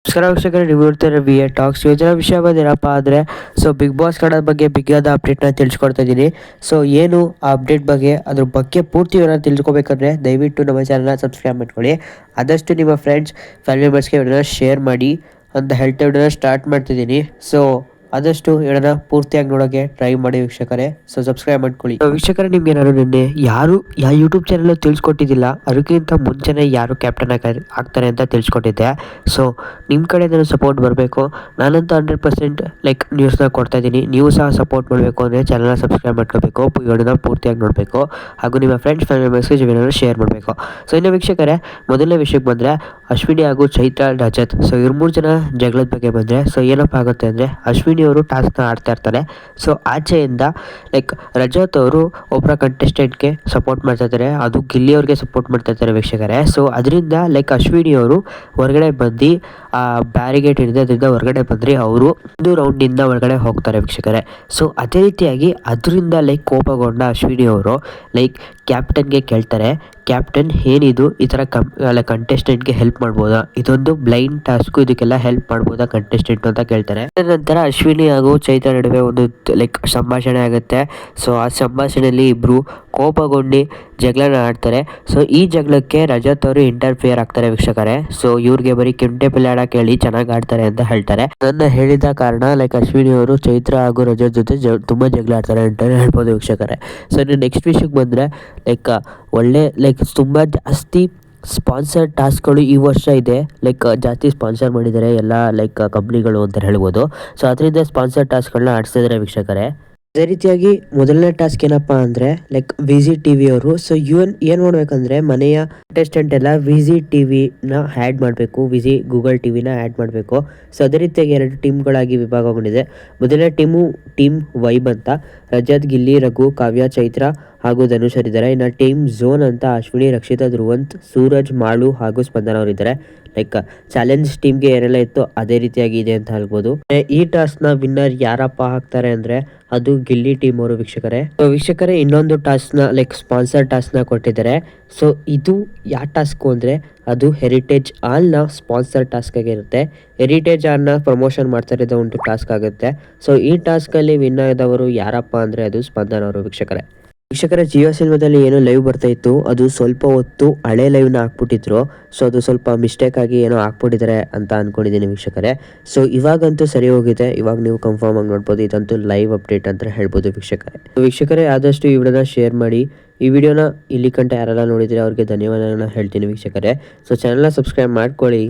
ನಮಸ್ಕಾರ ವೀಕ್ಷಕರೇ, ನೀವು ನೋಡ್ತಾರೆ ವಿ ಎ ಟಾಕ್ಸ್. ಯೋಜನಾ ವಿಷಯ ಬಂದಿರಪ್ಪ ಆದರೆ ಬಿಗ್ ಬಾಸ್ ಕನ್ನಡ ಬಗ್ಗೆ ಬಿಗ್ ಆದ ಅಪ್ಡೇಟ್ನ ತಿಳಿಸ್ಕೊಡ್ತಾ ಇದ್ದೀನಿ. ಏನು ಆ ಅಪ್ಡೇಟ್ ಬಗ್ಗೆ ಅದ್ರ ಬಗ್ಗೆ ಪೂರ್ತಿ ವಿವರ ತಿಳ್ಕೊಬೇಕಂದ್ರೆ ದಯವಿಟ್ಟು ನಮ್ಮ ಚಾನಲ್ನ ಸಬ್ಸ್ಕ್ರೈಬ್ ಮಾಡ್ಕೊಳ್ಳಿ. ಆದಷ್ಟು ನಿಮ್ಮ ಫ್ರೆಂಡ್ಸ್ ಫ್ಯಾಮಿಲಿ ಮೆಂಬರ್ಸ್ಗೆ ವಿಡಿಯೋನ ಶೇರ್ ಮಾಡಿ ಅಂತ ಹೇಳ್ತಾ ವಿಡಿಯೋನ ಸ್ಟಾರ್ಟ್ ಮಾಡ್ತಿದ್ದೀನಿ. ಆದಷ್ಟು ವಿಡಿಯೋನ ಪೂರ್ತಿಯಾಗಿ ನೋಡೋಕ್ಕೆ ಟ್ರೈ ಮಾಡಿ ವೀಕ್ಷಕರೇ. ಸಬ್ಸ್ಕ್ರೈಬ್ ಮಾಡ್ಕೊಳ್ಳಿ. ವೀಕ್ಷಕರೇ, ನಿಮ್ಗೆ ನಾನು ನಿನ್ನೆ ಯಾರು ಯೂಟ್ಯೂಬ್ ಚಾನಲ್ ತಿಳಿಸ್ಕೊಟ್ಟಿದ್ದಿಲ್ಲ, ಅದಕ್ಕಿಂತ ಮುಂಚೆನೇ ಯಾರು ಕ್ಯಾಪ್ಟನ್ ಆಗ್ತಾರೆ ಅಂತ ತಿಳಿಸ್ಕೊಟ್ಟಿದ್ದೆ. ನಿಮ್ಮ ಕಡೆ ನಾನು ಸಪೋರ್ಟ್ ಬರಬೇಕು. ನಾನಂತೂ 100% ನ್ಯೂಸ್ನ ಕೊಡ್ತಾ ಇದ್ದೀನಿ. ನೀವು ಸಹ ಸಪೋರ್ಟ್ ಮಾಡಬೇಕು ಅಂದರೆ ಚಾನಲ್ನ ಸಬ್ಸ್ಕ್ರೈಬ್ ಮಾಡ್ಕೋಬೇಕು, ವಿಡಿಯೋನ ಪೂರ್ತಿಯಾಗಿ ನೋಡಬೇಕು, ಹಾಗೂ ನಿಮ್ಮ ಫ್ರೆಂಡ್ಸ್ ಫ್ಯಾಮಿಲಿ ಮೆಂಬರ್ಸ್ಗೆ ವಿಡಿಯೋನ ಶೇರ್ ಮಾಡಬೇಕು. ಇನ್ನು ವೀಕ್ಷಕರೇ, ಮೊದಲನೇ ವಿಷಯಕ್ಕೆ ಬಂದರೆ ಅಶ್ವಿನಿ ಹಾಗೂ ಚೈತ್ರ ರಜತ್. ಇವ್ರು 3 ಜನ ಜಗಳದ ಬಗ್ಗೆ ಬಂದರೆ ಏನಪ್ಪ ಆಗುತ್ತೆ ಅಂದರೆ, ಅಶ್ವಿನಿ ಅವರು ಟಾಸ್ಕ್ನ ಆಡ್ತಾ ಇರ್ತಾರೆ. ಆಚೆಯಿಂದ ರಜತ್ ಅವರು ಒಬ್ಬರ ಕಂಟೆಸ್ಟೆಂಟ್ಗೆ ಸಪೋರ್ಟ್ ಮಾಡ್ತಾ ಇದ್ದಾರೆ, ಅದು ಗಿಲ್ಲಿ ಅವ್ರಿಗೆ ಸಪೋರ್ಟ್ ಮಾಡ್ತಾ ಇರ್ತಾರೆ ವೀಕ್ಷಕರೇ. ಅದರಿಂದ ಅಶ್ವಿನಿ ಅವರು ಹೊರಗಡೆ ಬಂದು ಆ ಬ್ಯಾರಿಗೇಟ್ ಹಿಡಿದು ಅದರಿಂದ ಹೊರಗಡೆ ಬಂದರೆ ಅವರು ಒಂದು ರೌಂಡಿಂದ ಹೊರಗಡೆ ಹೋಗ್ತಾರೆ ವೀಕ್ಷಕರೇ. ಅದೇ ರೀತಿಯಾಗಿ ಅದರಿಂದ ಕೋಪಗೊಂಡ ಅಶ್ವಿನಿ ಅವರು ಕ್ಯಾಪ್ಟನ್ಗೆ ಕೇಳ್ತಾರೆ, ಕ್ಯಾಪ್ಟನ್ ಏನಿದು ಈ ಥರ ಕಂಟೆಸ್ಟೆಂಟ್ಗೆ ಹೆಲ್ಪ್ ಮಾಡ್ಬೋದಾ, ಇದೊಂದು ಬ್ಲೈಂಡ್ ಟಾಸ್ಕು, ಇದಕ್ಕೆಲ್ಲ ಹೆಲ್ಪ್ ಮಾಡ್ಬೋದಾ ಕಂಟೆಸ್ಟೆಂಟ್ ಅಂತ ಕೇಳ್ತಾರೆ. ನಂತರ ಅಶ್ವಿನಿ ಹಾಗೂ ಚೈತ್ರ ನಡುವೆ ಒಂದು ಸಂಭಾಷಣೆ ಆಗುತ್ತೆ. ಆ ಸಂಭಾಷಣೆಯಲ್ಲಿ ಇಬ್ಬರು ಕೋಪಗೊಂಡು ಜಗಳನ ಆಡ್ತಾರೆ. ಈ ಜಗಳಕ್ಕೆ ರಜತ್ ಅವರು ಇಂಟರ್ಫಿಯರ್ ಆಗ್ತಾರೆ ವೀಕ್ಷಕರೇ. ಇವ್ರಿಗೆ ಬರೀ ಕೆಂಟೆ ಪಲ್ಲೆ ಆಡಕ್ಕೆ ಹೇಳಿ ಚೆನ್ನಾಗಿ ಆಡ್ತಾರೆ ಅಂತ ಹೇಳ್ತಾರೆ. ನನ್ನ ಹೇಳಿದ ಕಾರಣ ಅಶ್ವಿನಿ ಅವರು ಚೈತ್ರ ಹಾಗೂ ರಜತ್ ಜೊತೆ ತುಂಬಾ ಜಗಳ ಆಡ್ತಾರೆ ಅಂತ ಹೇಳ್ಬೋದು ವೀಕ್ಷಕರೇ. ನೆಕ್ಸ್ಟ್ ವಿಷಯಕ್ಕೆ ಬಂದರೆ ಒಳ್ಳೆ ತುಂಬ ಜಾಸ್ತಿ ಸ್ಪಾನ್ಸರ್ ಟಾಸ್ಕ್ಗಳು ಈ ವರ್ಷ ಇದೆ. ಜಾಸ್ತಿ ಸ್ಪಾನ್ಸರ್ ಮಾಡಿದ್ದಾರೆ ಎಲ್ಲ ಕಂಪ್ನಿಗಳು ಅಂತ ಹೇಳ್ಬೋದು. ಅದರಿಂದ ಸ್ಪಾನ್ಸರ್ ಟಾಸ್ಕ್ಗಳನ್ನ ಆಡಿಸ್ತಾ ಇದ್ದಾರೆ ವೀಕ್ಷಕರೇ. ಅದೇ ರೀತಿಯಾಗಿ ಮೊದಲನೇ ಟಾಸ್ಕ್ ಏನಪ್ಪ ಅಂದರೆ ವಿಜಿ ಟಿವಿ ಅವರು ಏನು ಮಾಡ್ಬೇಕಂದ್ರೆ, ಮನೆಯ ಕಂಟೆಸ್ಟೆಂಟ್ ಎಲ್ಲ ವಿಜಿ ಟಿವಿನ ಆ್ಯಡ್ ಮಾಡಬೇಕು, ವಿಜಿ ಗೂಗಲ್ ಟಿವಿನ ಆ್ಯಡ್ ಮಾಡಬೇಕು. ಅದೇ ರೀತಿಯಾಗಿ 2 ಟೀಮ್ಗಳಾಗಿ ವಿಭಾಗಗೊಂಡಿದೆ. ಮೊದಲನೇ ಟೀಮ್ ವೈಬ್ ಅಂತ ರಜತ್, ಗಿಲ್ಲಿ, ರಘು, ಕಾವ್ಯ, ಚೈತ್ರ ಹಾಗೂ ಧನುಷ್ ಅವರಿದ್ದಾರೆ. ಇನ್ನು ಟೀಮ್ ಝೋನ್ ಅಂತ ಅಶ್ವಿನಿ, ರಕ್ಷಿತಾ, ಧ್ರುವಂತ್, ಸೂರಜ್, ಮಾಳು ಹಾಗೂ ಸ್ಪಂದನ ಅವರಿದ್ದಾರೆ. ಚಾಲೆಂಜ್ ಟೀಮ್ಗೆ ಏನೆಲ್ಲ ಇತ್ತು ಅದೇ ರೀತಿಯಾಗಿ ಇದೆ ಅಂತ ಹೇಳ್ಬೋದು. ಈ ಟಾಸ್ಕ್ನ ವಿನ್ನರ್ ಯಾರಪ್ಪ ಆಗ್ತಾರೆ ಅಂದರೆ ಅದು ಗಿಲ್ಲಿ ಟೀಮ್ ಅವರು ವೀಕ್ಷಕರೇ. ಇನ್ನೊಂದು ಟಾಸ್ಕ್ನ ಸ್ಪಾನ್ಸರ್ ಟಾಸ್ಕ್ನ ಕೊಟ್ಟಿದ್ದಾರೆ. ಇದು ಯಾವ ಟಾಸ್ಕು ಅಂದರೆ ಅದು ಹೆರಿಟೇಜ್ ಹಾಲ್ನ ಸ್ಪಾನ್ಸರ್ ಟಾಸ್ಕ್ ಆಗಿರುತ್ತೆ. ಹೆರಿಟೇಜ್ ಹಾಲ್ನ ಪ್ರಮೋಷನ್ ಮಾಡ್ತಾ ಇರೋದು ಒಂದು ಟಾಸ್ಕ್ ಆಗುತ್ತೆ. ಈ ಟಾಸ್ಕಲ್ಲಿ ವಿನ್ ಆದವರು ಯಾರಪ್ಪ ಅಂದರೆ ಅದು ಸ್ಪಂದನ ಅವರು ವೀಕ್ಷಕರೇ. ಜಿಯೋ ಸಿನಿಮಾದಲ್ಲಿ ಏನೋ ಲೈವ್ ಬರ್ತಾ ಇತ್ತು, ಅದು ಸ್ವಲ್ಪ ಹೊತ್ತು ಹಳೆ ಲೈವ್ನ ಹಾಕ್ಬಿಟ್ಟಿದ್ರು. ಅದು ಸ್ವಲ್ಪ ಮಿಸ್ಟೇಕ್ ಆಗಿ ಏನೋ ಹಾಕ್ಬಿಟ್ಟಿದ್ದಾರೆ ಅಂತ ಅನ್ಕೊಂಡಿದ್ದೀನಿ ವೀಕ್ಷಕರೇ. ಇವಾಗಂತೂ ಸರಿ ಹೋಗಿದೆ, ಇವಾಗ ನೀವು ಕನ್ಫರ್ಮ್ ಆಗಿ ನೋಡ್ಬೋದು. ಇದಂತೂ ಲೈವ್ ಅಪ್ಡೇಟ್ ಅಂತ ಹೇಳ್ಬೋದು ವೀಕ್ಷಕರೇ. ಆದಷ್ಟು ಈ ವಿಡಿಯೋನ ಶೇರ್ ಮಾಡಿ. ಈ ವಿಡಿಯೋನ ಇಲ್ಲಿ ಕಂಟ ಯಾರೆಲ್ಲ ನೋಡಿದ್ರೆ ಅವ್ರಿಗೆ ಧನ್ಯವಾದಗಳನ್ನ ಹೇಳ್ತೀನಿ ವೀಕ್ಷಕರೇ. ಚಾನಲ್ನ ಸಬ್ಸ್ಕ್ರೈಬ್ ಮಾಡ್ಕೊಳ್ಳಿ.